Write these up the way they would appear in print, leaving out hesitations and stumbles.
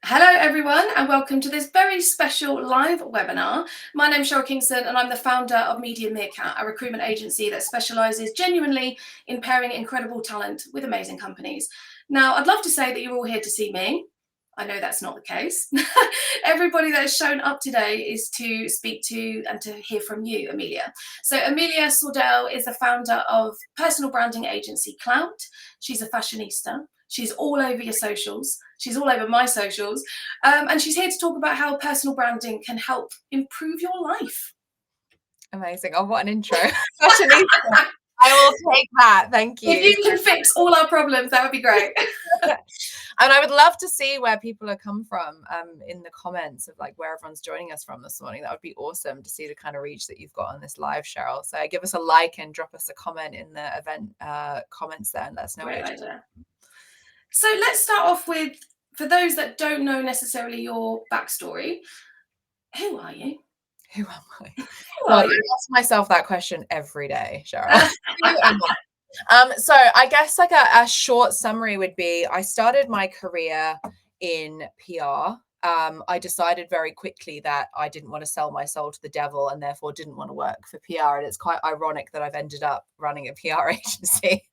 Hello everyone and welcome to this very special live webinar. My name's Cheryl Kingston and I'm the founder of Media Meerkat, a recruitment agency that specialises genuinely in pairing incredible talent with amazing companies. Now, I'd love to say that you're all here to see me. I know that's not the case. Everybody that has shown up today is to speak to and to hear from you, Amelia. So Amelia Sordell is the founder of personal branding agency Klowt. She's a fashionista. She's all over your socials. She's all over my socials. And she's here to talk about how personal branding can help improve your life. Amazing. Oh, what an intro. I will take that. Thank you. If you can fix all our problems, that would be great. And I would love to see where people are come from in the comments of like where everyone's joining us from this morning. That would be awesome to see the kind of reach that you've got on this live, Cheryl. So give us a like and drop us a comment in the event comments there and let us know. Great idea. So let's start off with, for those that don't know necessarily your backstory, who are you? Who am I? Well, I ask myself that question every day, Cheryl. So I guess like a short summary would be I started my career in PR. I decided very quickly that I didn't want to sell my soul to the devil and therefore didn't want to work for PR. And it's quite ironic that I've ended up running a PR agency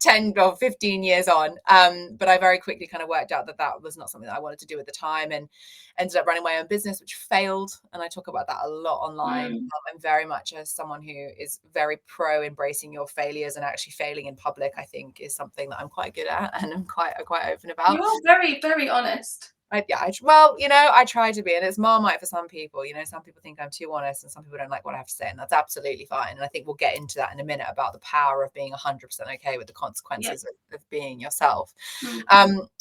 10 or 15 years on. But I very quickly kind of worked out that that was not something that I wanted to do at the time and ended up running my own business, which failed. And I talk about that a lot online. I'm very much as someone who is very pro embracing your failures, and actually failing in public, I think, is something that I'm quite good at and I'm quite open about. You're very, very honest. I try to be, and it's Marmite for some people. Some people think I'm too honest and some people don't like what I have to say, and that's absolutely fine. And I think we'll get into that in a minute about the power of being 100% okay with the consequences of being yourself.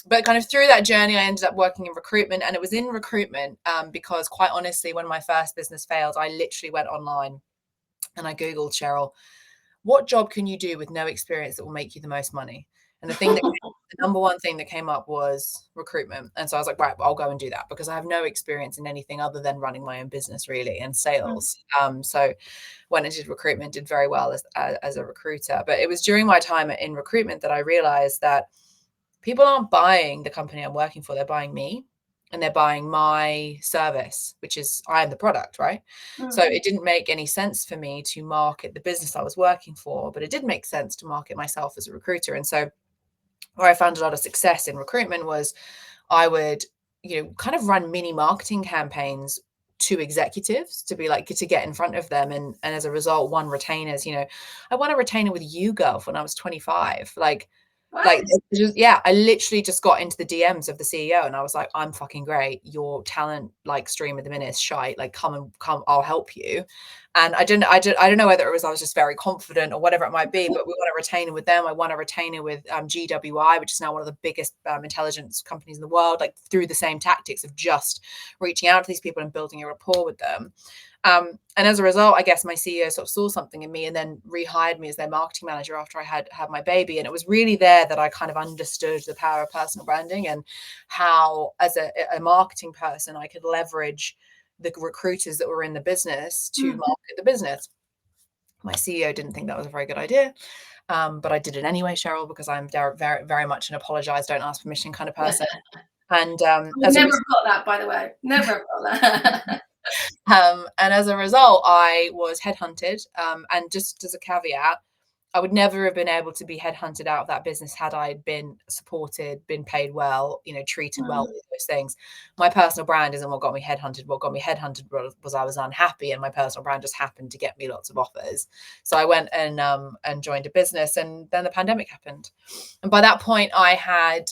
But kind of through that journey, I ended up working in recruitment, and it was in recruitment because quite honestly, when my first business failed, I literally went online and I Googled, Cheryl, what job can you do with no experience that will make you the most money? And the number one thing that came up was recruitment. And so I was like, right, I'll go and do that because I have no experience in anything other than running my own business really and sales. So when I did recruitment, did very well as a recruiter. But it was during my time in recruitment that I realized that people aren't buying the company I'm working for, they're buying me. And they're buying my service, which is I am the product, right? So it didn't make any sense for me to market the business I was working for, but it did make sense to market myself as a recruiter. And so where I found a lot of success in recruitment was I would, kind of run mini marketing campaigns to executives to be like, to get in front of them. And as a result, won retainers. I won a retainer with YouGov when I was 25. I literally just got into the DMs of the CEO and I was like, I'm fucking great. Your talent stream at the minute is shite. Come, I'll help you. And I don't know whether it was I was just very confident or whatever it might be, but we won a retainer with them. I won a retainer with GWI, which is now one of the biggest intelligence companies in the world, through the same tactics of just reaching out to these people and building a rapport with them. And as a result, I guess my CEO sort of saw something in me and then rehired me as their marketing manager after I had my baby. And it was really there that I kind of understood the power of personal branding and how, as a marketing person, I could leverage the recruiters that were in the business to market the business. My CEO didn't think that was a very good idea. But I did it anyway, Cheryl, because I'm very, very much an apologize, don't ask permission kind of person. And never got that, by the way. Never got that. And as a result, I was headhunted. And just as a caveat, I would never have been able to be headhunted out of that business had I been supported, been paid well, treated well, those things. My personal brand isn't what got me headhunted. What got me headhunted was I was unhappy, and my personal brand just happened to get me lots of offers. So I went and joined a business, and then the pandemic happened. And by that point, I had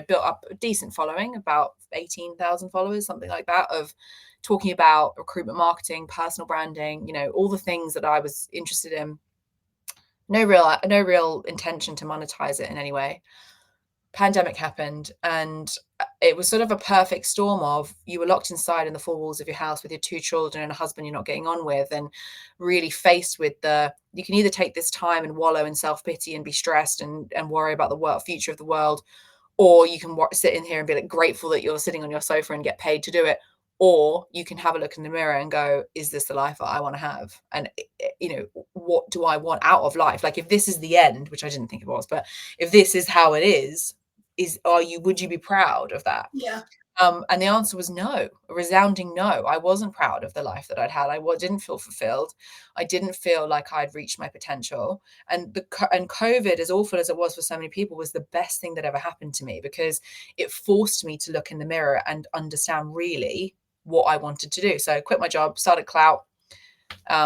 built up a decent following, about 18,000 followers, something like that, of talking about recruitment marketing, personal branding, all the things that I was interested in. No real intention to monetize it in any way. Pandemic happened, and it was sort of a perfect storm of you were locked inside in the four walls of your house with your two children and a husband you're not getting on with, and really faced with you can either take this time and wallow in self-pity and be stressed and worry about the future of the world, or you can sit in here and be grateful that you're sitting on your sofa and get paid to do it. Or you can have a look in the mirror and go, is this the life that I want to have? And, what do I want out of life? If this is the end, which I didn't think it was, but if this is how it is, would you be proud of that? Yeah. And the answer was no, a resounding no. I wasn't proud of the life that I'd had. I didn't feel fulfilled. I didn't feel like I'd reached my potential. And COVID, as awful as it was for so many people, was the best thing that ever happened to me, because it forced me to look in the mirror and understand really what I wanted to do. So I quit my job, started Klowt,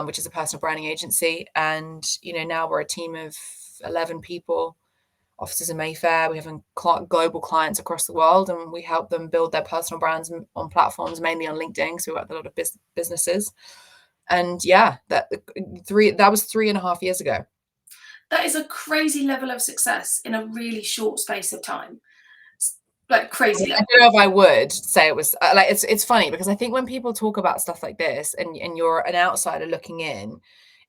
which is a personal branding agency. And, now we're a team of 11 people, offices in Mayfair. We have global clients across the world, and we help them build their personal brands on platforms, mainly on LinkedIn. So we work with a lot of businesses. And yeah, that was 3.5 years ago. That is a crazy level of success in a really short space of time. Like crazy level. I don't know if I would say it was like, it's funny because I think when people talk about stuff like this and you're an outsider looking in,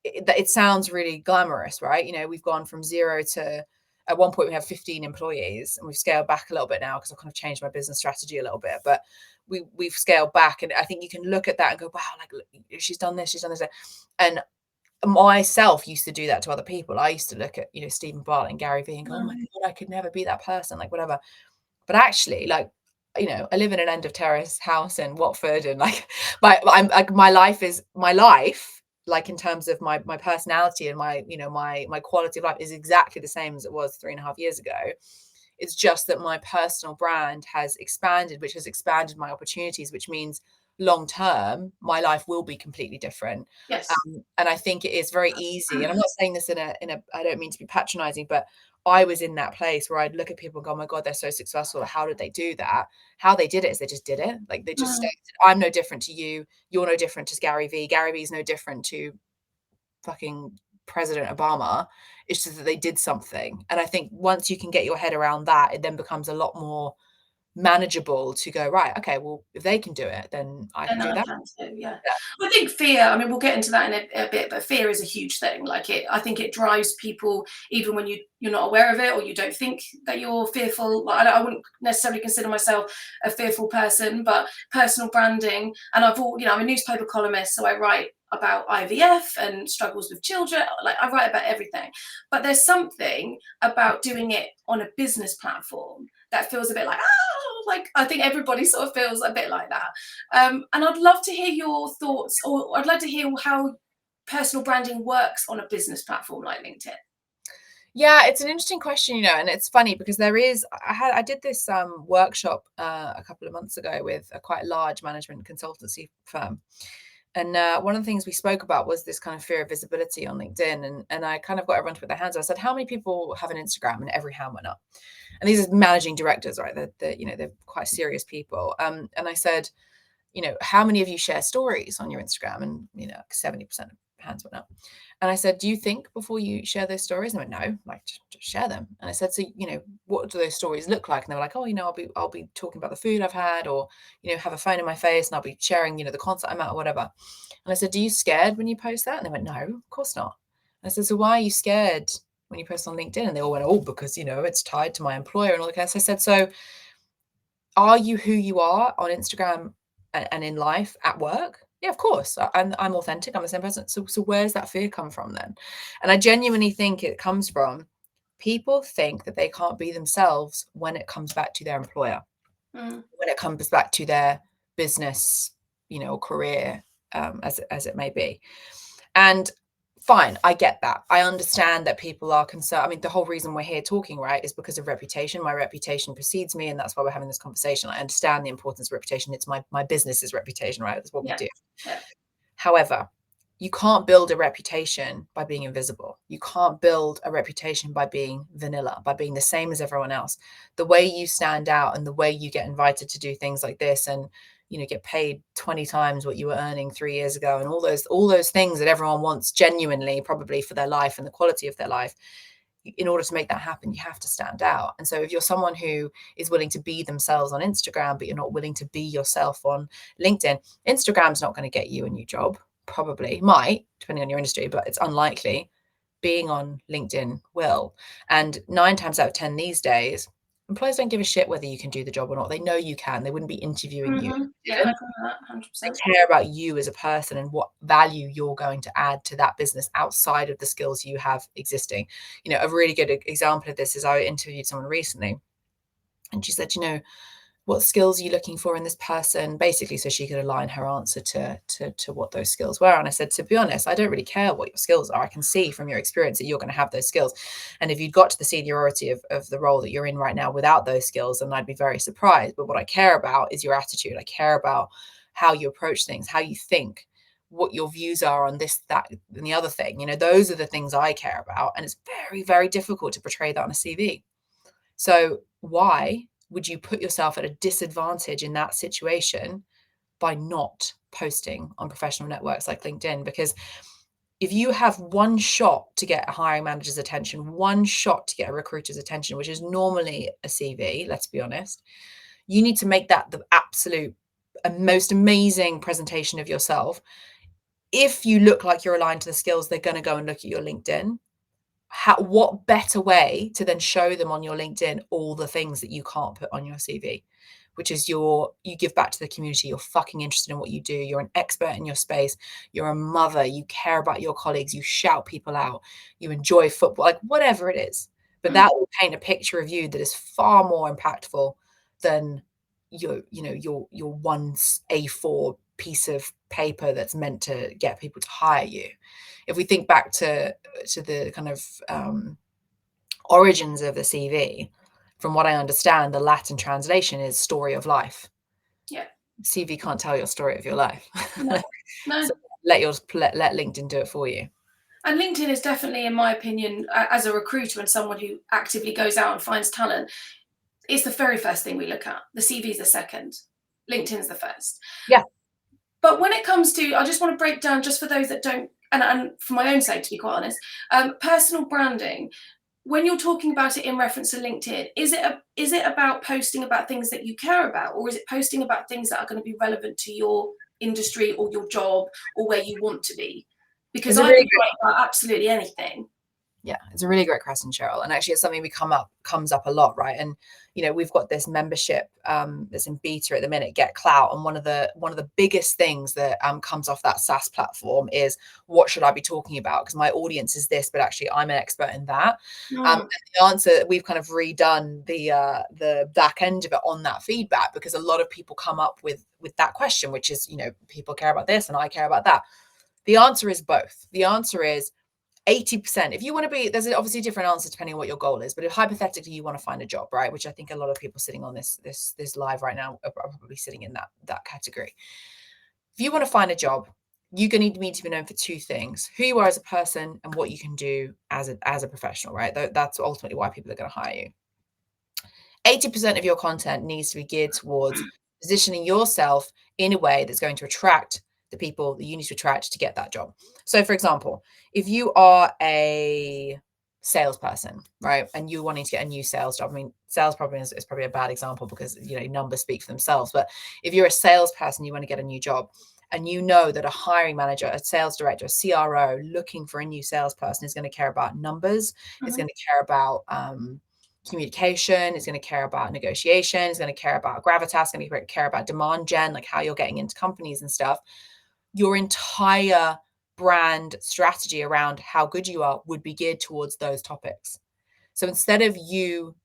it sounds really glamorous, right? We've gone from 0 to, at one point we have 15 employees, and we've scaled back a little bit now because I've kind of changed my business strategy a little bit, but we've scaled back. And I think you can look at that and go, wow, like, look, she's done this. And myself used to do that to other people. I used to look at, Stephen Bartlett and Gary Vee and go, oh my God, I could never be that person, like whatever. But actually, like, I live in an end of terrace house in Watford, and like my life is my life, like in terms of my personality and my quality of life is exactly the same as it was 3.5 years ago. It's just that my personal brand has expanded, which has expanded my opportunities, which means long term my life will be completely different. Yes. And I think it is very easy, and I'm not saying this in a I don't mean to be patronizing, but I was in that place where I'd look at people and go, oh my God, they're so successful. How did they do that? How they did it is they just did it. Like they just stated, I'm no different to you. You're no different to Gary Vee. Gary Vee is no different to fucking President Obama. It's just that they did something. And I think once you can get your head around that, it then becomes a lot more manageable to go, right, okay, well, if they can do it, then I can do that. Yeah. I think fear, I mean, we'll get into that in a bit, but fear is a huge thing. Like I think it drives people, even when you're not aware of it, or you don't think that you're fearful. Like, I wouldn't necessarily consider myself a fearful person, but personal branding, and I'm a newspaper columnist, so I write about IVF and struggles with children. Like I write about everything, but there's something about doing it on a business platform that feels a bit like, like I think everybody sort of feels a bit like that. And I'd love to hear your thoughts, or I'd like to hear how personal branding works on a business platform like LinkedIn. Yeah, it's an interesting question, and it's funny because I did this workshop a couple of months ago with a quite large management consultancy firm. And one of the things we spoke about was this kind of fear of visibility on LinkedIn. And I kind of got everyone to put their hands up. I said, how many people have an Instagram? And every hand went up. And these are managing directors, right? They're quite serious people. And I said, how many of you share stories on your Instagram? And, 70% of hands went up. And I said, do you think before you share those stories? And they went, no, like just share them. And I said, so, what do those stories look like? And they were like, oh, I'll be talking about the food I've had, or, have a phone in my face, and I'll be sharing, the concert I'm at or whatever. And I said, do you scared when you post that? And they went, no, of course not. And I said, so why are you scared when you post on LinkedIn? And they all went, oh, because, it's tied to my employer and all that kind of stuff. So I said, so are you who you are on Instagram and in life at work? Yeah, of course. I'm authentic. I'm the same person. So where's that fear come from then? And I genuinely think it comes from people think that they can't be themselves when it comes back to their employer, when it comes back to their business, or career, as it may be. And fine, I get that. I understand that people are concerned. I mean, the whole reason we're here talking, right, is because of reputation. My reputation precedes me, and that's why we're having this conversation. I understand the importance of reputation. It's my business's reputation, right? That's what we do. Yeah. However, you can't build a reputation by being invisible. You can't build a reputation by being vanilla, by being the same as everyone else. The way you stand out and the way you get invited to do things like this and get paid 20 times what you were earning 3 years ago, and all those things that everyone wants genuinely, probably for their life and the quality of their life. In order to make that happen, you have to stand out. And so if you're someone who is willing to be themselves on Instagram, but you're not willing to be yourself on LinkedIn, Instagram's not going to get you a new job. Probably might, depending on your industry, but it's unlikely. Being on LinkedIn will. And 9 times out of 10 these days, employers don't give a shit whether you can do the job or not. They know you can. They wouldn't be interviewing you. Yeah, I agree with that 100%. They care about you as a person and what value you're going to add to that business outside of the skills you have existing. A really good example of this is I interviewed someone recently, And she said, what skills are you looking for in this person? Basically, so she could align her answer to what those skills were. And I said, to be honest, I don't really care what your skills are. I can see from your experience that you're going to have those skills. And if you got to the seniority of the role that you're in right now without those skills, then I'd be very surprised. But what I care about is your attitude. I care about how you approach things, how you think, what your views are on this, that, and the other thing. Those are the things I care about. And it's very, very difficult to portray that on a CV. So why would you put yourself at a disadvantage in that situation by not posting on professional networks like LinkedIn? Because if you have one shot to get a hiring manager's attention, one shot to get a recruiter's attention, which is normally a CV, let's be honest, you need to make that the absolute most amazing presentation of yourself. If you look like you're aligned to the skills, they're going to go and look at your LinkedIn. What better way to then show them on your LinkedIn all the things that you can't put on your CV, which is you give back to the community. You're fucking interested in what you do. You're an expert in your space. You're a mother. You care about your colleagues. You shout people out. You enjoy football, like whatever it is. But that will paint a picture of you that is far more impactful than your one A4 piece of paper that's meant to get people to hire you. If we think back to the kind of origins of the CV, from what I understand, the Latin translation is story of life. Yeah. CV can't tell your story of your life. No. So let LinkedIn do it for you. And LinkedIn is definitely, in my opinion, as a recruiter and someone who actively goes out and finds talent, it's the very first thing we look at. The CV is the second. LinkedIn's the first. Yeah. But when it comes to, I just want to break down, just for those that don't, and for my own sake, to be quite honest, personal branding. When you're talking about it in reference to LinkedIn, is it about posting about things that you care about, or is it posting about things that are going to be relevant to your industry or your job or where you want to be? Because I can write about absolutely anything. Yeah, it's a really great question, Cheryl. And actually it's something comes up a lot, right? And we've got this membership that's in beta at the minute, Get Klowt. And one of the biggest things that comes off that SaaS platform is, what should I be talking about? Because my audience is this, but actually I'm an expert in that. And the answer, we've kind of redone the back end of it on that feedback, because a lot of people come up with that question, which is, people care about this and I care about that. The answer is both. The answer is 80%. If you want to be, there's obviously different answers depending on what your goal is, but if hypothetically you want to find a job, right, which I think a lot of people sitting on this live right now are probably sitting in that category. If you want to find a job, you're going to need to be known for two things: who you are as a person and what you can do as a professional, right? That's ultimately why people are going to hire you. 80% of your content needs to be geared towards positioning yourself in a way that's going to attract the people that you need to attract to get that job. So for example, if you are a salesperson, right, and you're wanting to get a new sales job, I mean, sales probably is probably a bad example because numbers speak for themselves, but if you're a salesperson, you want to get a new job, and you know that a hiring manager, a sales director, a CRO looking for a new salesperson is going to care about numbers, is going to care about communication, is going to care about negotiation, is going to care about gravitas, going to care about demand gen, like how you're getting into companies and stuff. Your entire brand strategy around how good you are would be geared towards those topics. So instead of you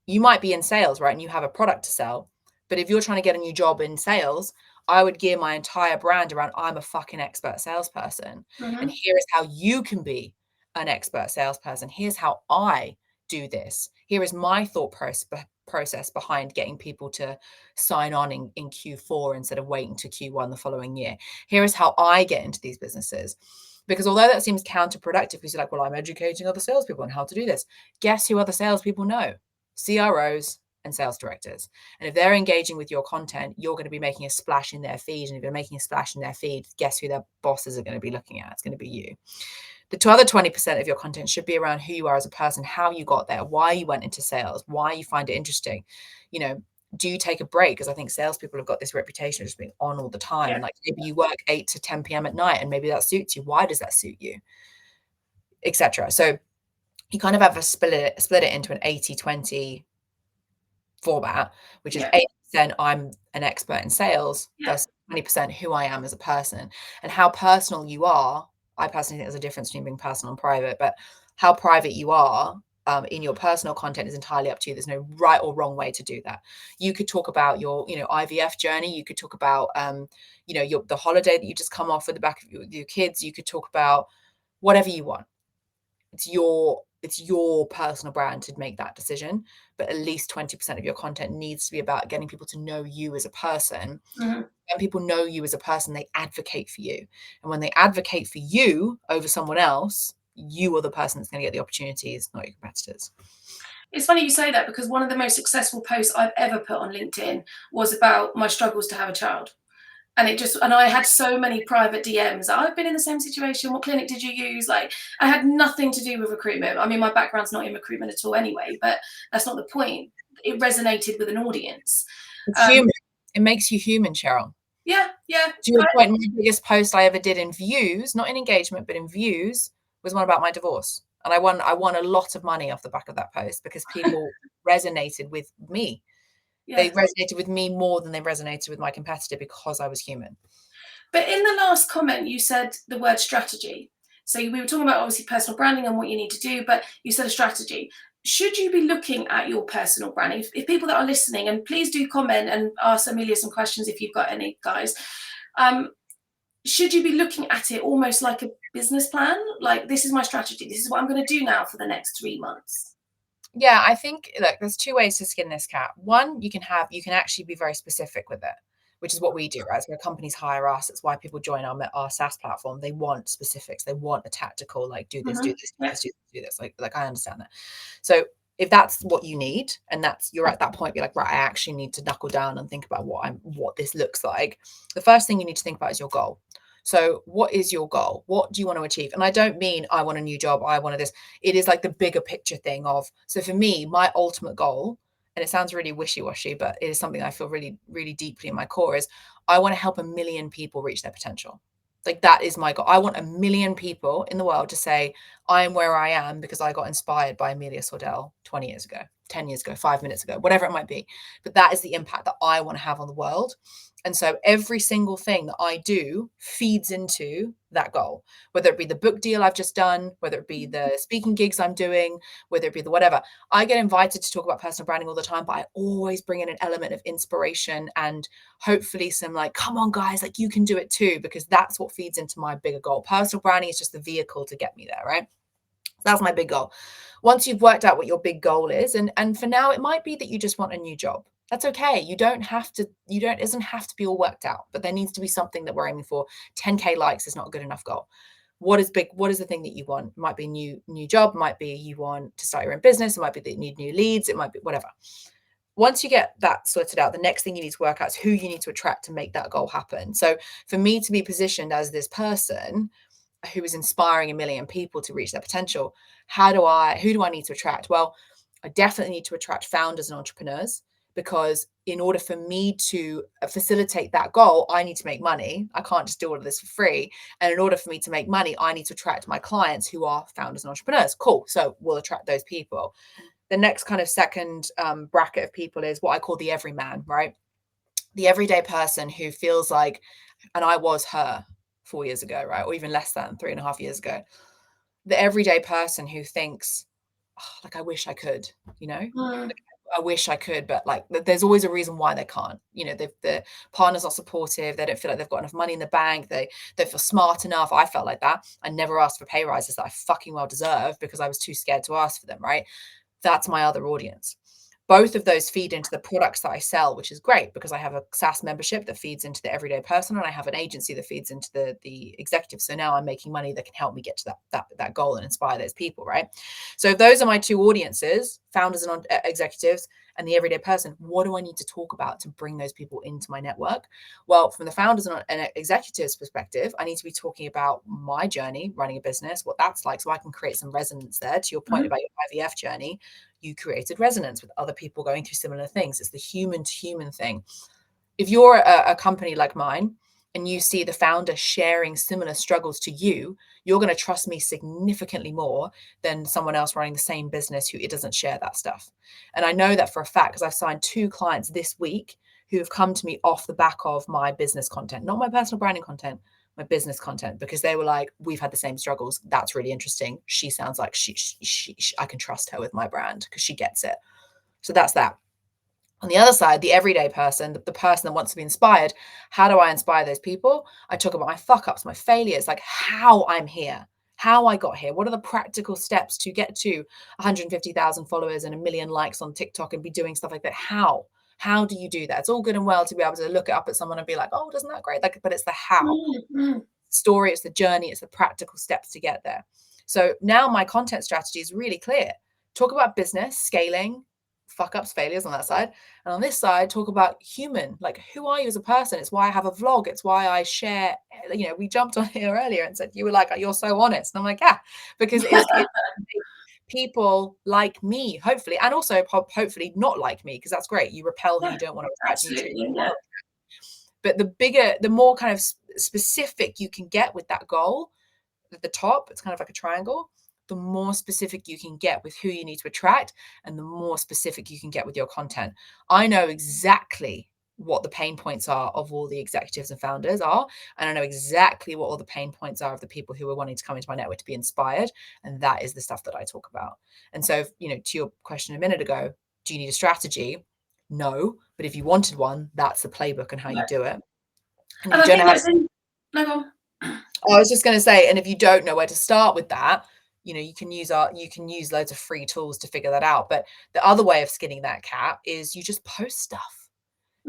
might be in sales, right, and you have a product to sell, but if you're trying to get a new job in sales, I would gear my entire brand around, I'm a fucking expert salesperson. And here is how you can be an expert salesperson. Here's how I do this. Here is my thought process behind getting people to sign on in Q4 instead of waiting to Q1 the following year. Here is how I get into these businesses. Because although that seems counterproductive, because you're like, well, I'm educating other salespeople on how to do this. Guess who other salespeople know? CROs and sales directors. And if they're engaging with your content, you're going to be making a splash in their feed. And if you're making a splash in their feed, guess who their bosses are going to be looking at? It's going to be you. The other 20% of your content should be around who you are as a person, how you got there, why you went into sales, why you find it interesting. Do you take a break? Because I think salespeople have got this reputation of just being on all the time. Yeah. And like maybe you work 8 to 10 p.m. at night and maybe that suits you. Why does that suit you? Etc. So you kind of have to split it into an 80-20 format, which is 80% I'm an expert in sales versus 20% who I am as a person. And how personal you are, I personally think there's a difference between being personal and private, but how private you are in your personal content is entirely up to you. There's no right or wrong way to do that. You could talk about your, IVF journey. You could talk about, the holiday that you just come off with the back of your kids. You could talk about whatever you want. It's your personal brand to make that decision, but at least 20% of your content needs to be about getting people to know you as a person. Mm-hmm. When people know you as a person, they advocate for you. And when they advocate for you over someone else, you are the person that's going to get the opportunities, not your competitors. It's funny you say that, because one of the most successful posts I've ever put on LinkedIn was about my struggles to have a child. And I had so many private DMs. I've been in the same situation. What clinic did you use? Like, I had nothing to do with recruitment. I mean, my background's not in recruitment at all anyway, but that's not the point. It resonated with an audience. It's human. It makes you human, Cheryl. Yeah. To your point, my biggest post I ever did in views, not in engagement, but in views, was one about my divorce. And I won a lot of money off the back of that post because people resonated with me. Yeah. They resonated with me more than they resonated with my competitor because I was human. But in the last comment, you said the word strategy. So we were talking about obviously personal branding and what you need to do, but you said a strategy. Should you be looking at your personal branding? If people that are listening, and please do comment and ask Amelia some questions if you've got any, guys. Should you be looking at it almost like a business plan? Like, this is my strategy. This is what I'm going to do now for the next 3 months. Yeah, I think, look, there's 2 ways to skin this cat. One, you can actually be very specific with it, which is what we do, right? So when companies hire us, it's why people join our SaaS platform. They want specifics. They want a tactical, like, do this, do this, do this, do this. Like I understand that. So if that's what you need, and you're at that point, you're like, right, I actually need to knuckle down and think about what this looks like. The first thing you need to think about is your goal. So what is your goal? What do you want to achieve? And I don't mean I want a new job. I want this. It is like the bigger picture thing of, so for me, my ultimate goal, and it sounds really wishy-washy, but it is something I feel really, really deeply in my core, is I want to help 1 million people reach their potential. Like, that is my goal. I want 1 million people in the world to say, I'm where I am because I got inspired by Amelia Sordell 20 years ago, 10 years ago, 5 minutes ago, whatever it might be. But that is the impact that I want to have on the world. And so every single thing that I do feeds into that goal, whether it be the book deal I've just done, whether it be the speaking gigs I'm doing, whether it be the whatever. I get invited to talk about personal branding all the time, but I always bring in an element of inspiration and hopefully some, like, come on guys, like, you can do it too, because that's what feeds into my bigger goal. Personal branding is just the vehicle to get me there, right? So that's my big goal. Once you've worked out what your big goal is, and for now, it might be that you just want a new job. That's okay. It doesn't have to be all worked out, but there needs to be something that we're aiming for. 10K likes is not a good enough goal. What is big? What is the thing that you want? It might be a new job. It might be you want to start your own business. It might be that you need new leads. It might be whatever. Once you get that sorted out, the next thing you need to work out is who you need to attract to make that goal happen. So for me to be positioned as this person who is inspiring 1 million people to reach their potential, who do I need to attract? Well, I definitely need to attract founders and entrepreneurs, because in order for me to facilitate that goal, I need to make money. I can't just do all of this for free. And in order for me to make money, I need to attract my clients who are founders and entrepreneurs. Cool. So we'll attract those people. The next kind of second bracket of people is what I call the everyman, right? The everyday person who feels like, and I was her 4 years ago, right? Or even less than 3.5 years ago. The everyday person who thinks, oh, like, I wish I could, like, I wish I could, but like, there's always a reason why they can't. The partner's not supportive. They don't feel like they've got enough money in the bank. They don't feel smart enough. I felt like that. I never asked for pay rises that I fucking well deserved because I was too scared to ask for them, right? That's my other audience. Both of those feed into the products that I sell, which is great because I have a SaaS membership that feeds into the everyday person, and I have an agency that feeds into the executive. So now I'm making money that can help me get to that goal and inspire those people, right? So those are my 2 audiences, founders and executives, and the everyday person. What do I need to talk about to bring those people into my network? Well, from the founders and executives perspective, I need to be talking about my journey running a business, what that's like, so I can create some resonance there. To your point about your IVF journey, you created resonance with other people going through similar things. It's the human to human thing. If you're a company like mine and you see the founder sharing similar struggles to you, you're going to trust me significantly more than someone else running the same business who it doesn't share that stuff. And I know that for a fact because I've signed 2 clients this week who have come to me off the back of my business content, not my personal branding content, my business content, because they were like, we've had the same struggles. That's really interesting. She sounds like I can trust her with my brand because she gets it. So that's that. On the other side, the everyday person, the person that wants to be inspired, how do I inspire those people? I talk about my fuck ups, my failures, like how I'm here, how I got here. What are the practical steps to get to 150,000 followers and 1 million likes on TikTok and be doing stuff like that? How? How do you do that? It's all good and well to be able to look it up at someone and be like, oh, isn't that great? Like, but it's the how. Story, it's the journey, it's the practical steps to get there. So now my content strategy is really clear. Talk about business, scaling, fuck ups, failures on that side. And on this side, talk about human, like who are you as a person? It's why I have a vlog. It's why I share, we jumped on here earlier and said, you were like, you're so honest. And I'm like, yeah, because it's people like me, hopefully, and also hopefully not like me, because that's great. You repel who you don't want to attract. Absolutely, yeah. But the more kind of specific you can get with that goal, at the top, it's kind of like a triangle, the more specific you can get with who you need to attract and the more specific you can get with your content. I know exactly what the pain points are of all the executives and founders are, and I know exactly what all the pain points are of the people who are wanting to come into my network to be inspired, and that is the stuff that I talk about. And so, to your question a minute ago, do you need a strategy? No, but if you wanted one, that's the playbook and how you do it. And I think that's no, go on. I was just going to say, and if you don't know where to start with that, you can use loads of free tools to figure that out. But the other way of skinning that cat is you just post stuff.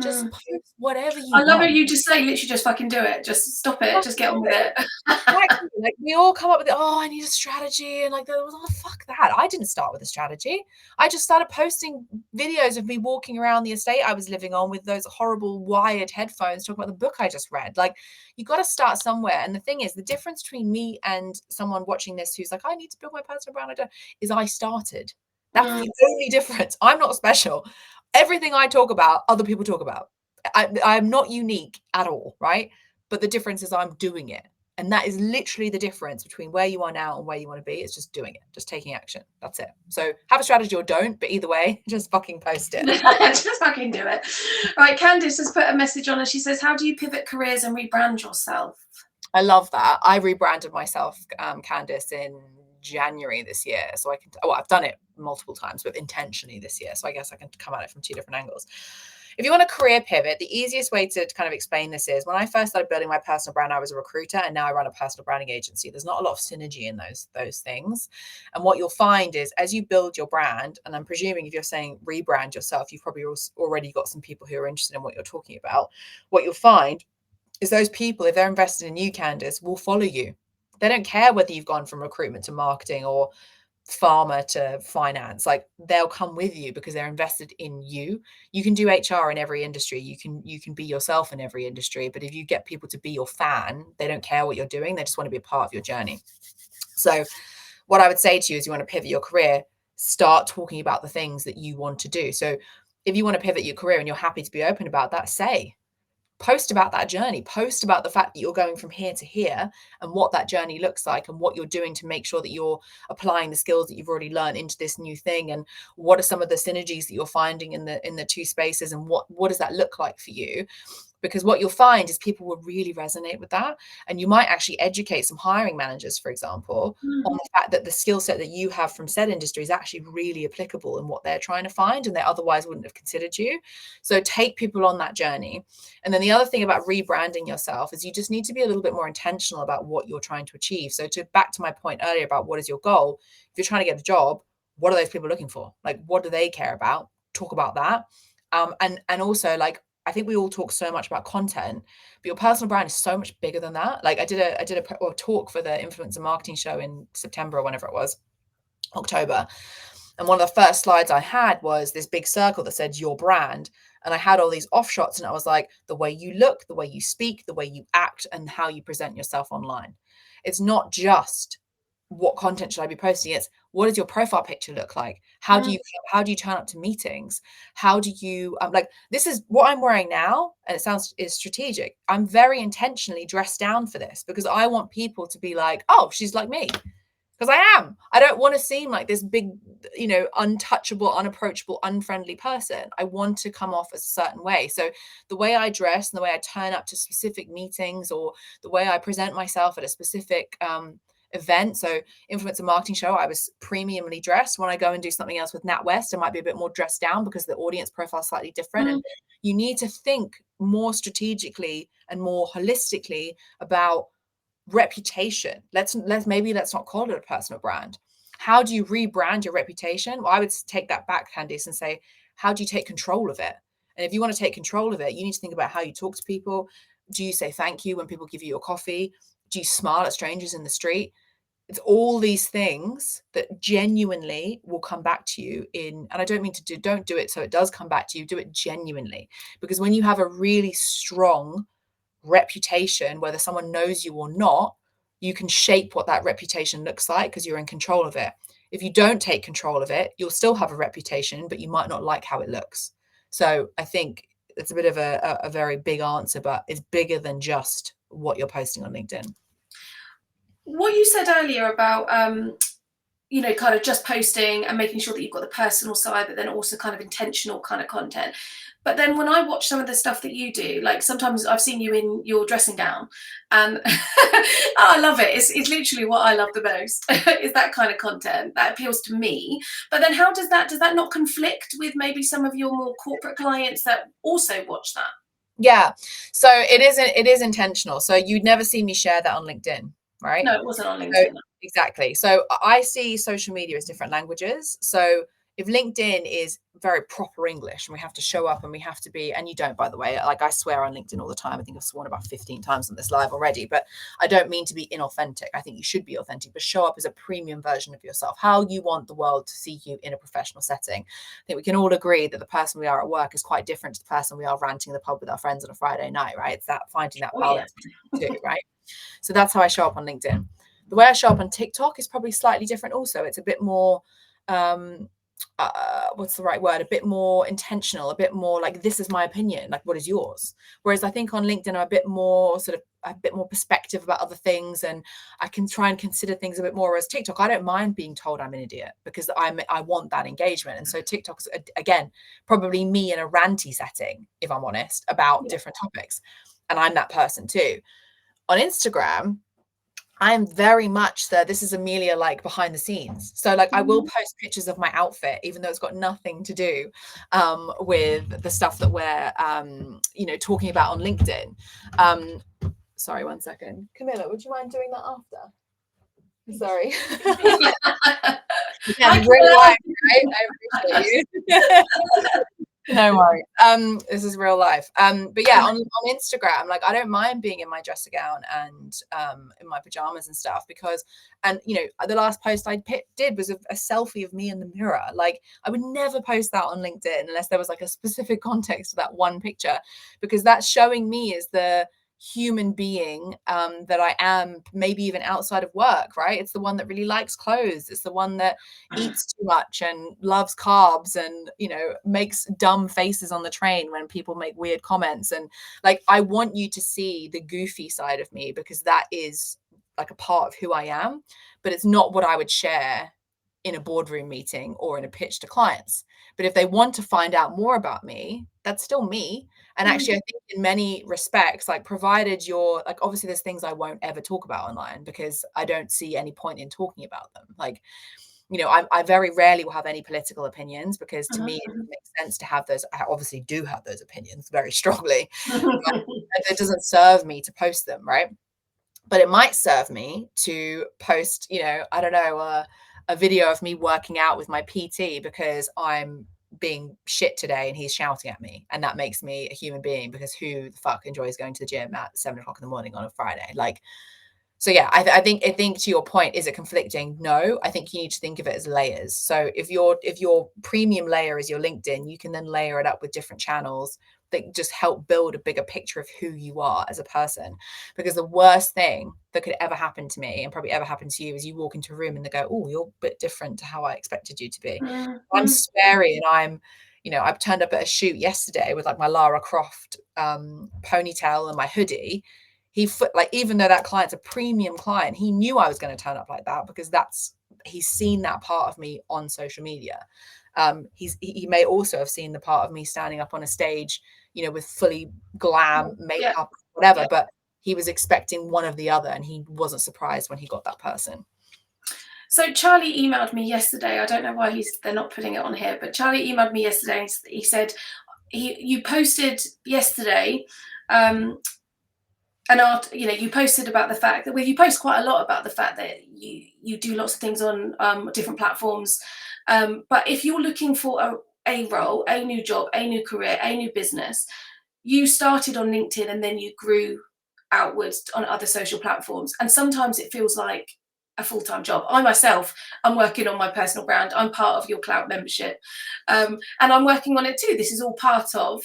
Just post whatever you want. I love it. You just say, literally, just fucking do it. Just stop it. Just get on with it. Exactly. Like we all come up with, I need a strategy, and like, fuck that. I didn't start with a strategy. I just started posting videos of me walking around the estate I was living on with those horrible wired headphones, talking about the book I just read. Like, you got to start somewhere. And the thing is, the difference between me and someone watching this who's like, I need to build my personal brand, is I started. That's the only difference. I'm not special. Everything I talk about, other people talk about. I'm not unique at all, right? But the difference is I'm doing it. And that is literally the difference between where you are now and where you want to be. It's just doing it, just taking action. That's it. So have a strategy or don't, but either way, just fucking post it. Just fucking do it. Right, Candice has put a message on and she says, how do you pivot careers and rebrand yourself? I love that. I rebranded myself, Candice, in January this year. So I've done it multiple times, but intentionally this year. So I guess I can come at it from two different angles. If you want a career pivot, the easiest way to kind of explain this is when I first started building my personal brand, I was a recruiter, and now I run a personal branding agency. There's not a lot of synergy in those things. And what you'll find is as you build your brand, and I'm presuming if you're saying rebrand yourself, you've probably already got some people who are interested in what you're talking about. What you'll find is those people, if they're invested in you, Candice, will follow you. They don't care whether you've gone from recruitment to marketing or pharma to finance. Like, they'll come with you because they're invested in you. You can do HR in every industry. You can be yourself in every industry. But if you get people to be your fan, they don't care what you're doing. They just want to be a part of your journey. So what I would say to you is, you want to pivot your career, start talking about the things that you want to do. So if you want to pivot your career and you're happy to be open about that, post about that journey, post about the fact that you're going from here to here and what that journey looks like and what you're doing to make sure that you're applying the skills that you've already learned into this new thing, and what are some of the synergies that you're finding in the two spaces, and what does that look like for you. Because what you'll find is people will really resonate with that. And you might actually educate some hiring managers, for example, on the fact that the skill set that you have from said industry is actually really applicable in what they're trying to find, and they otherwise wouldn't have considered you. So take people on that journey. And then the other thing about rebranding yourself is you just need to be a little bit more intentional about what you're trying to achieve. So back to my point earlier about what is your goal, if you're trying to get a job, what are those people looking for? Like, what do they care about? Talk about that. And also, like, I think we all talk so much about content, but your personal brand is so much bigger than that. Like, I did a talk for the influencer marketing show in September or whenever it was, October. And one of the first slides I had was this big circle that said your brand. And I had all these offshots, and I was like, the way you look, the way you speak, the way you act, and how you present yourself online. It's not just what content should I be posting? It's what does your profile picture look like? How do you turn up to meetings? How do you like, this is what I'm wearing now, and it is strategic. I'm very intentionally dressed down for this because I want people to be like, oh, she's like me. because I am. I don't want to seem like this big, untouchable, unapproachable, unfriendly person. I want to come off a certain way. So the way I dress and the way I turn up to specific meetings, or the way I present myself at a specific event. So influencer marketing show, I was premiumly dressed. When I go and do something else with NatWest, I might be a bit more dressed down because the audience profile is slightly different. And you need to think more strategically and more holistically about reputation. Let's not call it a personal brand. How do you rebrand your reputation? Well, I would take that back, Candice, and say, how do you take control of it? And if you want to take control of it, you need to think about how you talk to people. Do you say thank you when people give you your coffee? Do you smile at strangers in the street? It's all these things that genuinely will come back to you and I don't mean to don't do it so it does come back to you. Do it genuinely, because when you have a really strong reputation, whether someone knows you or not, you can shape what that reputation looks like because you're in control of it. If you don't take control of it, you'll still have a reputation, but you might not like how it looks. So I think it's a bit of a very big answer, but it's bigger than just what you're posting on LinkedIn. What you said earlier about kind of just posting and making sure that you've got the personal side, but then also kind of intentional kind of content. But then when I watch some of the stuff that you do, like sometimes I've seen you in your dressing gown and oh, I love it. It's literally what I love the most is that kind of content that appeals to me. But then how does that not conflict with maybe some of your more corporate clients that also watch that? Yeah. So it is intentional. So you'd never see me share that on LinkedIn, right? No, it wasn't on LinkedIn. So, exactly. So I see social media as different languages. So if LinkedIn is very proper English and we have to show up and we have to be, and you don't, by the way, like I swear on LinkedIn all the time. I think I've sworn about 15 times on this live already, but I don't mean to be inauthentic. I think you should be authentic, but show up as a premium version of yourself, how you want the world to see you in a professional setting. I think we can all agree that the person we are at work is quite different to the person we are ranting in the pub with our friends on a Friday night, right? It's that finding that balance too, right? So that's how I show up on LinkedIn. The way I show up on TikTok is probably slightly different also. It's a bit more, what's the right word? A bit more intentional, a bit more like, this is my opinion, like, what is yours? Whereas I think on LinkedIn, I'm a bit more perspective about other things, and I can try and consider things a bit more. As TikTok, I don't mind being told I'm an idiot because I want that engagement. And so TikTok's, again, probably me in a ranty setting, if I'm honest, about different topics. And I'm that person too. On Instagram, I'm very much this is Amelia, like, behind the scenes. So like I will post pictures of my outfit, even though it's got nothing to do with the stuff that we're talking about on LinkedIn. Sorry, one second. Camilla, would you mind doing that after? Sorry. Yeah, real life, right? I appreciate you. No worries. This is real life. But yeah, on Instagram, like, I don't mind being in my dressing gown and in my pajamas and stuff, because, and the last post I did was a selfie of me in the mirror. Like, I would never post that on LinkedIn unless there was like a specific context to that one picture, because that's showing me as the human being that I am, maybe even outside of work, right? It's the one that really likes clothes. It's the one that eats too much and loves carbs and makes dumb faces on the train when people make weird comments. And like, I want you to see the goofy side of me, because that is like a part of who I am, but it's not what I would share in a boardroom meeting or in a pitch to clients. But if they want to find out more about me, that's still me. And actually, I think in many respects, like, provided you're like, obviously there's things I won't ever talk about online because I don't see any point in talking about them. Like, I very rarely will have any political opinions, because to me, it makes sense to have those. I obviously do have those opinions very strongly. But it doesn't serve me to post them, right? But it might serve me to post, I don't know, a video of me working out with my PT because I'm being shit today and he's shouting at me, and that makes me a human being, because who the fuck enjoys going to the gym at 7 o'clock in the morning on a Friday? Like, so yeah, I think to your point, is it conflicting? No, I think you need to think of it as layers. So if your premium layer is your LinkedIn, you can then layer it up with different channels that just help build a bigger picture of who you are as a person. Because the worst thing that could ever happen to me, and probably ever happen to you, is you walk into a room and they go, oh, you're a bit different to how I expected you to be. I'm scary, and I've turned up at a shoot yesterday with like my Lara Croft ponytail and my hoodie. like, even though that client's a premium client, he knew I was going to turn up like that because he's seen that part of me on social media. He may also have seen the part of me standing up on a stage, with fully glam makeup, whatever, but he was expecting one of the other, and he wasn't surprised when he got that person. So Charlie emailed me yesterday. I don't know why they're not putting it on here, but Charlie emailed me yesterday. He said you posted yesterday an art. You posted about the fact that you post quite a lot about the fact that you do lots of things on different platforms. But if you're looking for a role, a new job, a new career, a new business, you started on LinkedIn and then you grew outwards on other social platforms. And sometimes it feels like a full-time job. I myself, I'm working on my personal brand. I'm part of your Klowt membership. And I'm working on it too. This is all part of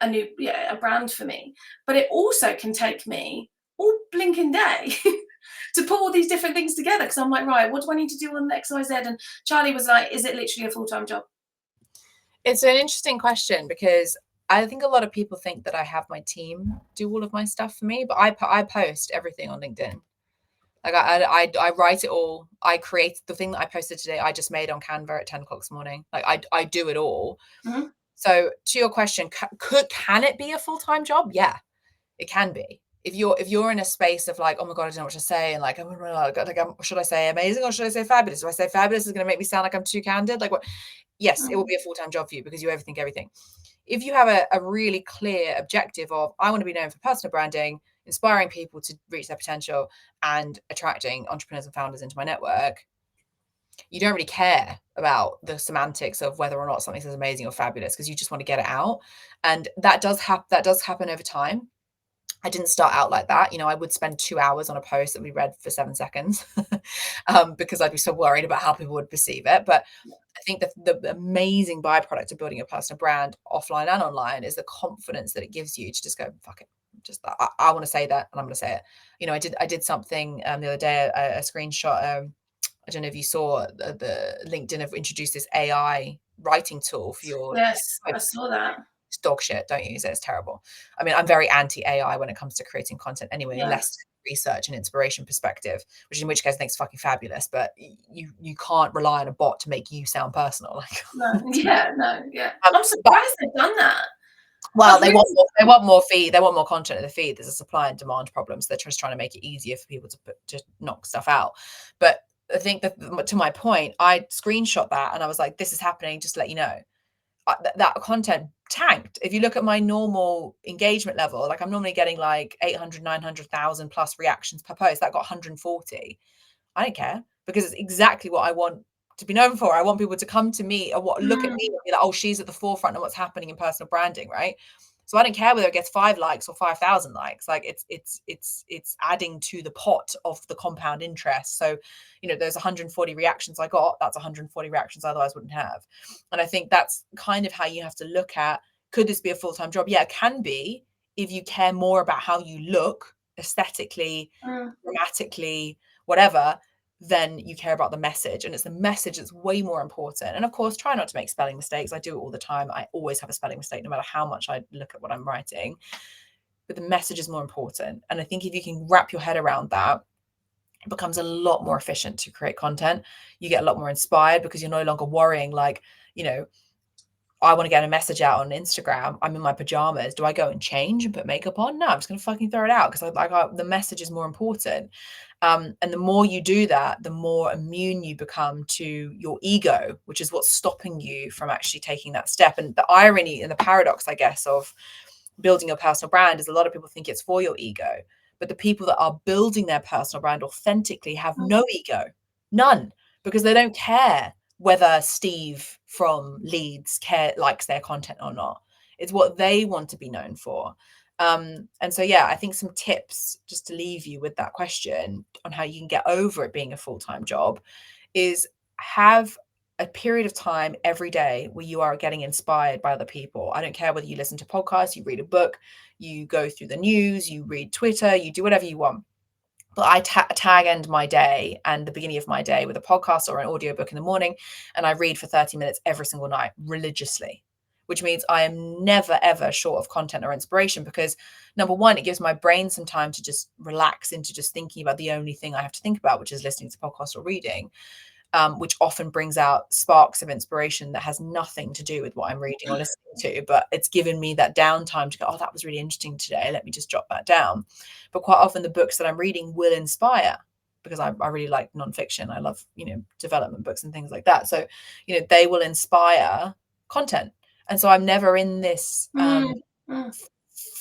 a brand for me. But it also can take me all blinking day to put all these different things together, because I'm like, right, what do I need to do on X, Y, Z? And Charlie was like, is it literally a full-time job? It's an interesting question, because I think a lot of people think that I have my team do all of my stuff for me, but I post everything on LinkedIn. Like I write it all. I create the thing that I posted today. I just made on Canva at 10 o'clock this morning. Like I do it all. Mm-hmm. So to your question, can it be a full-time job? Yeah, it can be. If you're in a space of like, oh my God, I don't know what to say, and like, should I say amazing or should I say fabulous? If I say fabulous, is going to make me sound like I'm too candid. Like what? Yes, it will be a full-time job for you because you overthink everything. If you have a really clear objective of, I want to be known for personal branding, inspiring people to reach their potential, and attracting entrepreneurs and founders into my network, you don't really care about the semantics of whether or not something says amazing or fabulous, because you just want to get it out. And that does happen over time. I didn't start out like that. I would spend 2 hours on a post that we read for 7 seconds because I'd be so worried about how people would perceive it. But I think the amazing byproduct of building a personal brand offline and online is the confidence that it gives you to just go, fuck it. Just I want to say that, and I'm going to say it. I did something the other day, a screenshot. I don't know if you saw the LinkedIn have introduced this AI writing tool for your. Yes, I saw that. It's dog shit. Don't use it. It's terrible. I mean, I'm very anti AI when it comes to creating content anyway, unless research and inspiration perspective, in which case I think it's fucking fabulous. But you can't rely on a bot to make you sound personal. Like, I'm surprised they've done that. Well, they want more feed. They want more content in the feed. There's a supply and demand problem, so they're just trying to make it easier for people to knock stuff out. But I think that, to my point, I screenshot that and I was like, "This is happening. Just to let you know." That content tanked. If you look at my normal engagement level, like I'm normally getting like 800, 900,000 plus reactions per post. That got 140. I don't care, because it's exactly what I want to be known for. I want people to come to me or look at me and be like, oh, she's at the forefront of what's happening in personal branding, right? So I don't care whether it gets 5 likes or 5,000 likes. Like it's adding to the pot of the compound interest. So, there's 140 reactions I got. That's 140 reactions I otherwise wouldn't have. And I think that's kind of how you have to look at, could this be a full-time job? Yeah, it can be, if you care more about how you look aesthetically, grammatically, whatever, then you care about the message. And it's the message that's way more important. And of course, try not to make spelling mistakes. I do it all the time. I always have a spelling mistake, no matter how much I look at what I'm writing. But the message is more important. And I think if you can wrap your head around that, it becomes a lot more efficient to create content. You get a lot more inspired because you're no longer worrying like, I want to get a message out on Instagram. I'm in my pajamas. Do I go and change and put makeup on? No, I'm just going to fucking throw it out because the message is more important. And the more you do that, the more immune you become to your ego, which is what's stopping you from actually taking that step. And the irony and the paradox, I guess, of building your personal brand is a lot of people think it's for your ego. But the people that are building their personal brand authentically have no ego, none, because they don't care whether Steve from Leeds likes their content or not. It's what they want to be known for. And so, yeah, I think some tips just to leave you with that question on how you can get over it being a full-time job is have a period of time every day where you are getting inspired by other people. I don't care whether you listen to podcasts, you read a book, you go through the news, you read Twitter, you do whatever you want. But I tag end my day and the beginning of my day with a podcast or an audiobook in the morning, and I read for 30 minutes every single night religiously. which means I am never, ever short of content or inspiration, because number one, it gives my brain some time to just relax into just thinking about the only thing I have to think about, which is listening to podcasts or reading, which often brings out sparks of inspiration that has nothing to do with what I'm reading or listening to, but it's given me that downtime to go, oh, that was really interesting today. Let me just jot that down. But quite often the books that I'm reading will inspire, because I really like nonfiction. I love, development books and things like that. So, they will inspire content. And so I'm never in this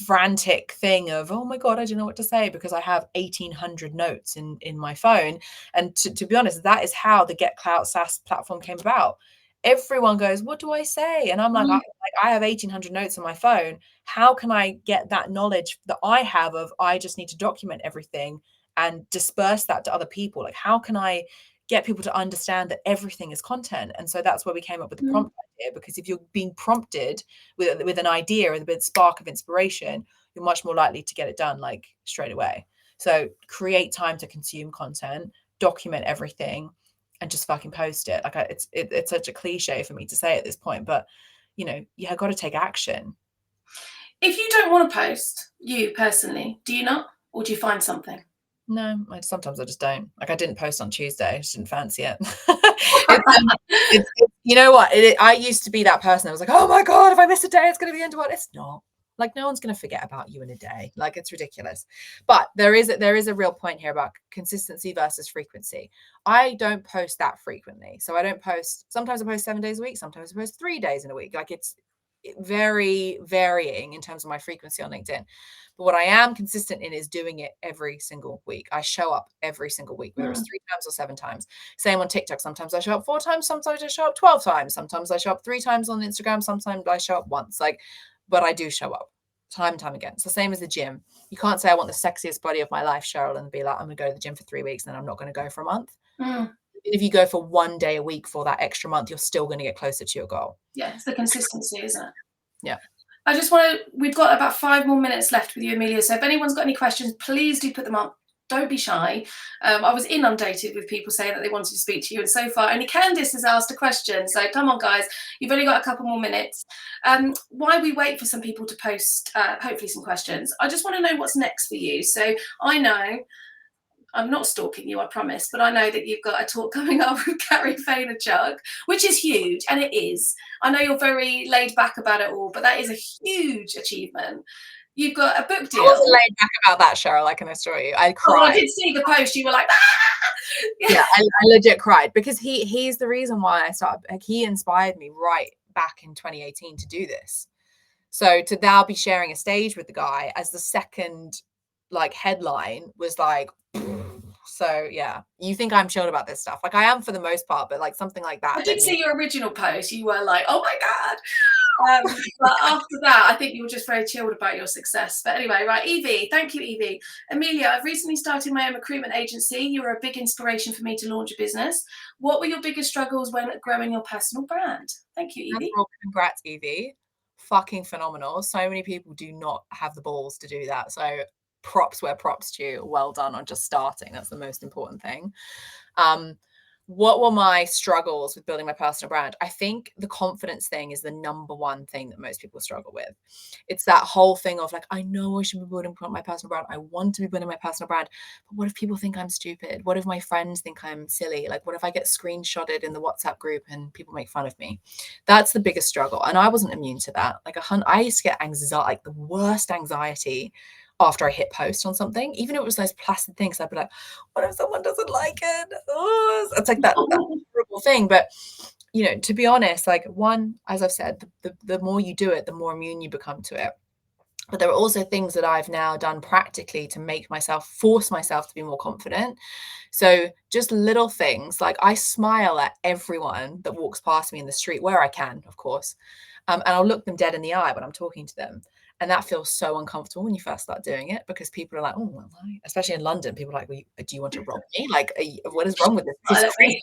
frantic thing of, oh my God, I don't know what to say, because I have 1,800 notes in my phone. And to be honest, that is how the Get Klowt SaaS platform came about. Everyone goes, what do I say? And I'm like, I have 1,800 notes on my phone. How can I get that knowledge that I have of, I just need to document everything and disperse that to other people? Like, how can I get people to understand that everything is content? And so that's where we came up with the prompt idea, because if you're being prompted with an idea and a bit spark of inspiration, you're much more likely to get it done like straight away. So create time to consume content, document everything, and just fucking post it. Like, it's such a cliche for me to say at this point, but you got to take action. If you don't want to post, you personally, do you not? Or do you find something? No, sometimes I just don't. Like, I didn't post on Tuesday. I just didn't fancy it. You know what? I used to be that person that was like, oh my God, if I miss a day, it's going to be the end of what? It's not. Like, no one's going to forget about you in a day. Like, it's ridiculous. But there is a real point here about consistency versus frequency. I don't post that frequently. So I don't post. Sometimes I post 7 days a week. Sometimes I post 3 days in a week. Like, it's very varying in terms of my frequency on LinkedIn. But what I am consistent in is doing it every single week. I show up every single week, whether it's 3 times or 7 times. Same on TikTok. Sometimes I show up 4 times. Sometimes I show up 12 times. Sometimes I show up 3 times on Instagram. Sometimes I show up once. But I do show up time and time again. It's the same as the gym. You can't say I want the sexiest body of my life, Cheryl, and be like, I'm going to go to the gym for 3 weeks and then I'm not going to go for a month. If you go for 1 day a week for that extra month, you're still going to get closer to your goal. Yeah, it's the consistency, isn't it? Yeah. I just we've got about 5 more minutes left with you, Amelia. So if anyone's got any questions, please do put them up. Don't be shy. I was inundated with people saying that they wanted to speak to you. And so far, only Candice has asked a question. So come on, guys. You've only got a couple more minutes. While we wait for some people to post, hopefully, some questions, I just want to know what's next for you. So I know, I'm not stalking you, I promise, but I know that you've got a talk coming up with Gary Vaynerchuck, which is huge, and it is. I know you're very laid back about it all, but that is a huge achievement. You've got a book deal. I wasn't laid back about that, Cheryl, I can assure you. I cried. Oh, I did see the post. You were like, ah! Yeah, I legit cried, because he's the reason why I started. Like, he inspired me right back in 2018 to do this. So to now be sharing a stage with the guy as the second headline was like, so yeah, you think I'm chilled about this stuff. Like, I am for the most part, but something like that. I did see your original post. You were like, oh my God. But after that, I think you were just very chilled about your success. But anyway, right, Evie, thank you, Evie. Amelia, I've recently started my own recruitment agency. You were a big inspiration for me to launch a business. What were your biggest struggles when growing your personal brand? Thank you, Evie. Congrats, Evie. Fucking phenomenal. So many people do not have the balls to do that. So props where props to you. Well done on just starting. That's the most important thing. What were my struggles with building my personal brand? I think the confidence thing is the number one thing that most people struggle with. It's that whole thing of I know I should be building my personal brand. I want to be building my personal brand. But what if people think I'm stupid? What if my friends think I'm silly? What if I get screenshotted in the WhatsApp group and people make fun of me? That's the biggest struggle. And I wasn't immune to that. I used to get anxiety, the worst anxiety after I hit post on something, even if it was those placid things. I'd be like, what if someone doesn't like it? Oh, it's that horrible thing. But to be honest, one, as I've said, the more you do it, the more immune you become to it. But there are also things that I've now done practically to force myself to be more confident. So just little things, I smile at everyone that walks past me in the street, where I can, of course. And I'll look them dead in the eye when I'm talking to them. And that feels so uncomfortable when you first start doing it, because people are like, oh, well, especially in London, people are like, well, do you want to rob me? What is wrong with this? This is crazy.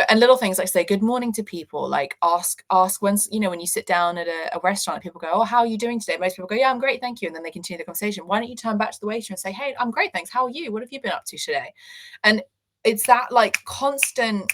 And little things like say good morning to people, ask when you sit down at a restaurant, people go, oh, how are you doing today? Most people go, yeah, I'm great, thank you. And then they continue the conversation. Why don't you turn back to the waiter and say, hey, I'm great, thanks. How are you? What have you been up to today? And it's that constant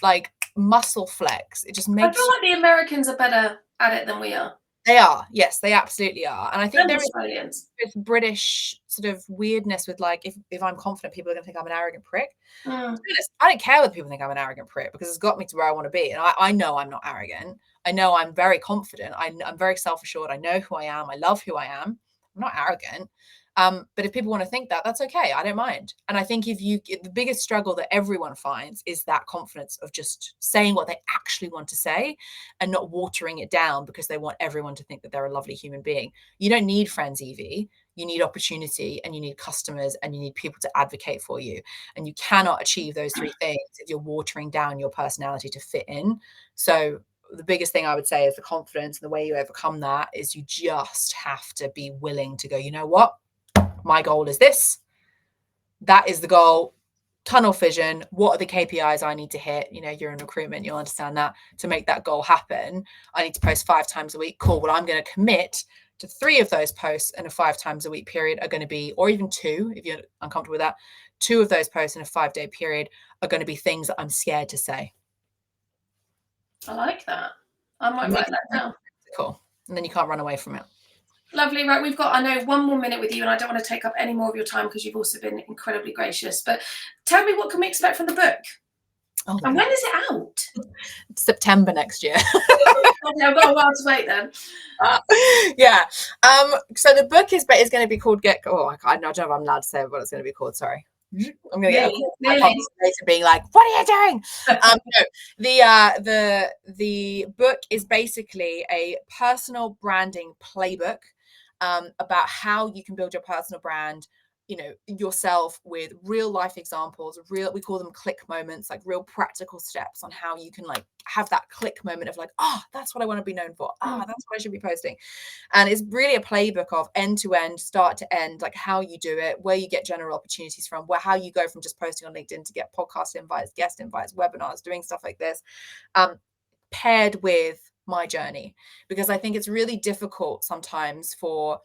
muscle flex. It just makes. I feel like the Americans are better at it than we are. They are, yes, they absolutely are. And I think And there is Australians. this British sort of weirdness with like, if I'm confident, people are going to think I'm an arrogant prick. To be honest, I don't care whether people think I'm an arrogant prick, because it's got me to where I want to be. And I know I'm not arrogant. I know I'm very confident. I'm very self-assured. I know who I am. I love who I am. I'm not arrogant. But if people want to think that, that's okay. I don't mind. And I think the biggest struggle that everyone finds is that confidence of just saying what they actually want to say and not watering it down because they want everyone to think that they're a lovely human being. You don't need friends, Evie. You need opportunity, and you need customers, and you need people to advocate for you. And you cannot achieve those three things if you're watering down your personality to fit in. So the biggest thing I would say is the confidence, and the way you overcome that is you just have to be willing to go, you know what? My goal is this. That is the goal. Tunnel vision. What are the KPIs I need to hit? You know, you're in recruitment, you'll understand that. To make that goal happen, I need to post 5 times a week. Cool. Well, I'm going to commit to 3 of those posts in a 5 times a week period are going to be, or even 2, if you're uncomfortable with that, 2 of those posts in a 5-day period are going to be things that I'm scared to say. I like that. I might write that down. Cool. And then you can't run away from it. Lovely. Right, we've got, I know, 1 more minute with you, and I don't want to take up any more of your time because you've also been incredibly gracious. But tell me, what can we expect from the book? Oh, and when is it out? September next year. Okay, I've got a while to wait then. Yeah. So the book is going to be called I don't know if I'm allowed to say what it's going to be called. Sorry. I'm going to get later being like, what are you doing? No, the book is basically a personal branding playbook about how you can build your personal brand, you know, yourself, with real life examples, we call them click moments, like real practical steps on how you can like have that click moment of like, that's what I want to be known for. That's what I should be posting. And it's really a playbook of end to end, start to end, like how you do it, where you get general opportunities from, how you go from just posting on LinkedIn to get podcast invites, guest invites, webinars, doing stuff like this, paired with my journey. Because I think it's really difficult sometimes you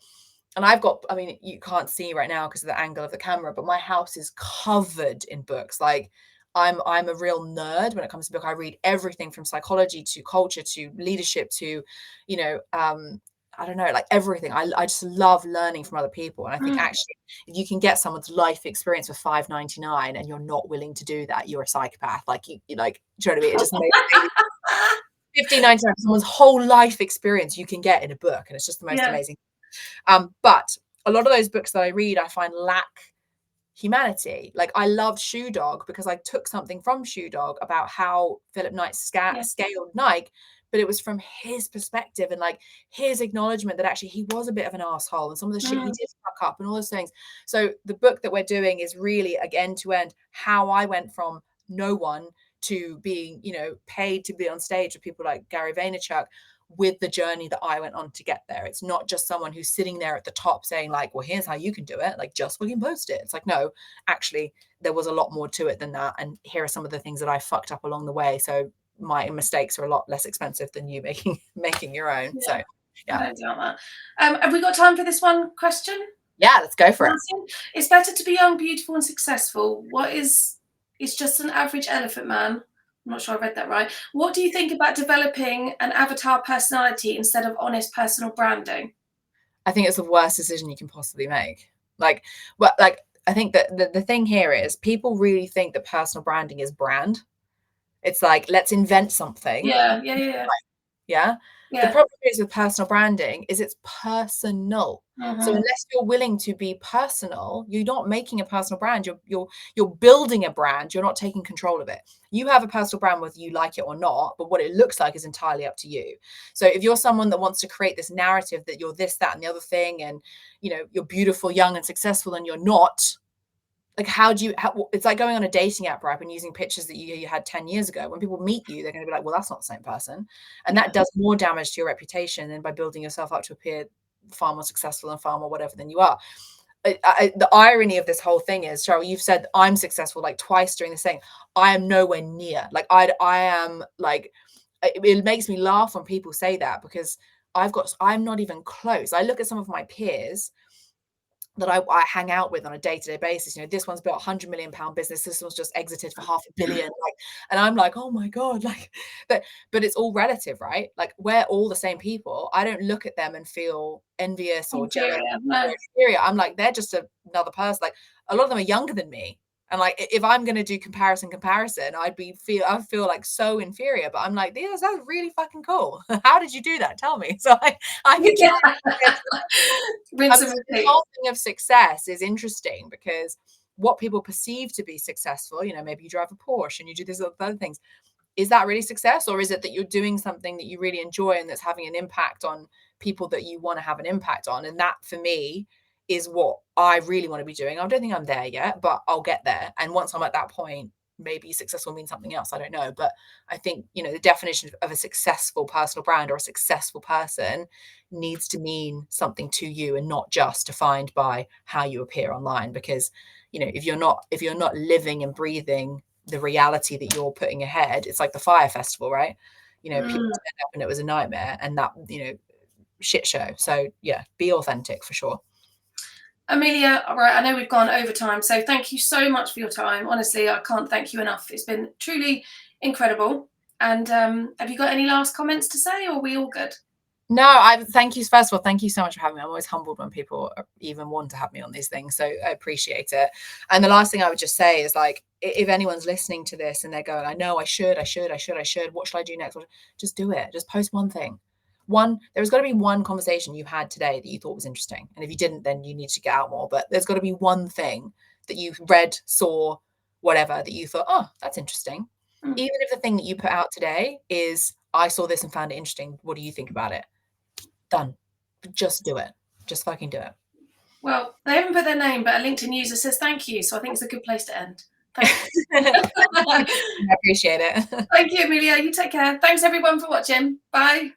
can't see right now because of the angle of the camera, but my house is covered in books. Like I'm a real nerd when it comes to book. I read everything from psychology to culture to leadership to, you know, I don't know, like everything. I just love learning from other people. And I think actually, if you can get someone's life experience for $5.99 and you're not willing to do that, you're a psychopath. Like you like, do you know what I mean? It just makes $15.99 someone's whole life experience you can get in a book, and it's just the most amazing. But a lot of those books that I read, I find lack humanity. Like I loved Shoe Dog because I took something from Shoe Dog about how Philip Knight scaled Nike, but it was from his perspective and like his acknowledgement that actually he was a bit of an asshole and some of the shit he did fuck up and all those things. So the book that we're doing is really, again, to end how I went from no one to being, you know, paid to be on stage with people like Gary Vaynerchuck, with the journey that I went on to get there. It's not just someone who's sitting there at the top saying like, well, here's how you can do it. Like, just fucking post it. It's like, no, actually, there was a lot more to it than that. And here are some of the things that I fucked up along the way. So my mistakes are a lot less expensive than you making your own. Yeah. So yeah. I don't doubt that. Have we got time for this one question? Yeah, let's go for it. It's better to be young, beautiful, and successful. It's just an average elephant man. I'm not sure I read that right. What do you think about developing an avatar personality instead of honest personal branding? I think it's the worst decision you can possibly make. I think that the thing here is people really think that personal branding is brand. It's like, let's invent something. Yeah. The problem is with personal branding is it's personal. So unless you're willing to be personal, you're not making a personal brand. You're building a brand. You're not taking control of it. You have a personal brand whether you like it or not, but what it looks like is entirely up to you. So if you're someone that wants to create this narrative that you're this, that, and the other thing, and you know you're beautiful, young, and successful, and you're not. Like, it's like going on a dating app, right? And using pictures that you had 10 years ago. When people meet you, they're going to be like, well, that's not the same person. And that does more damage to your reputation than by building yourself up to appear far more successful and far more whatever than you are. The irony of this whole thing is, Cheryl, you've said I'm successful like twice during this thing. I am nowhere near. Like I am like, it makes me laugh when people say that because I'm not even close. I look at some of my peers that I hang out with on a day-to-day basis. You know, this one's built £100 million business. This one's just exited for £500 million. Like, and I'm like, oh my God, like, but it's all relative, right? Like, we're all the same people. I don't look at them and feel envious or jealous or inferior. I'm like, they're just another person. Like, a lot of them are younger than me. And like, if I'm going to do comparison, I feel like so inferior, but I'm like, that's really fucking cool. How did you do that? Tell me. So I can try. Rinse and The repeat. whole thing of success is interesting because what people perceive to be successful, you know, maybe you drive a Porsche and you do these other things. Is that really success, or is it that you're doing something that you really enjoy and that's having an impact on people that you want to have an impact on? And that, for me, is what I really want to be doing. I don't think I'm there yet, but I'll get there. And once I'm at that point, maybe successful means something else. I don't know. But I think, you know, the definition of a successful personal brand or a successful person needs to mean something to you and not just defined by how you appear online. Because, you know, if you're not living and breathing the reality that you're putting ahead, it's like the Fire Festival, right? You know, people turned up and it was a nightmare, and that, you know, shit show. So yeah, be authentic for sure. Amelia, all right, I know we've gone over time, so thank you so much for your time. Honestly, I can't thank you enough. It's been truly incredible. And have you got any last comments to say, or are we all good? No, I thank you. First of all, thank you so much for having me. I'm always humbled when people even want to have me on these things. So I appreciate it. And the last thing I would just say is, like, if anyone's listening to this and they're going, I know I should, what should I do next? Just do it. Just post one thing. There's got to be one conversation you had today that you thought was interesting. And if you didn't, then you need to get out more. But there's got to be one thing that you read, saw, whatever, that you thought, oh, that's interesting. Even if the thing that you put out today is, I saw this and found it interesting. What do you think about it? Done. Just do it. Just fucking do it. Well, they haven't put their name, but a LinkedIn user says thank you. So I think it's a good place to end. Thank you. I appreciate it. Thank you, Amelia. You take care. Thanks, everyone, for watching. Bye.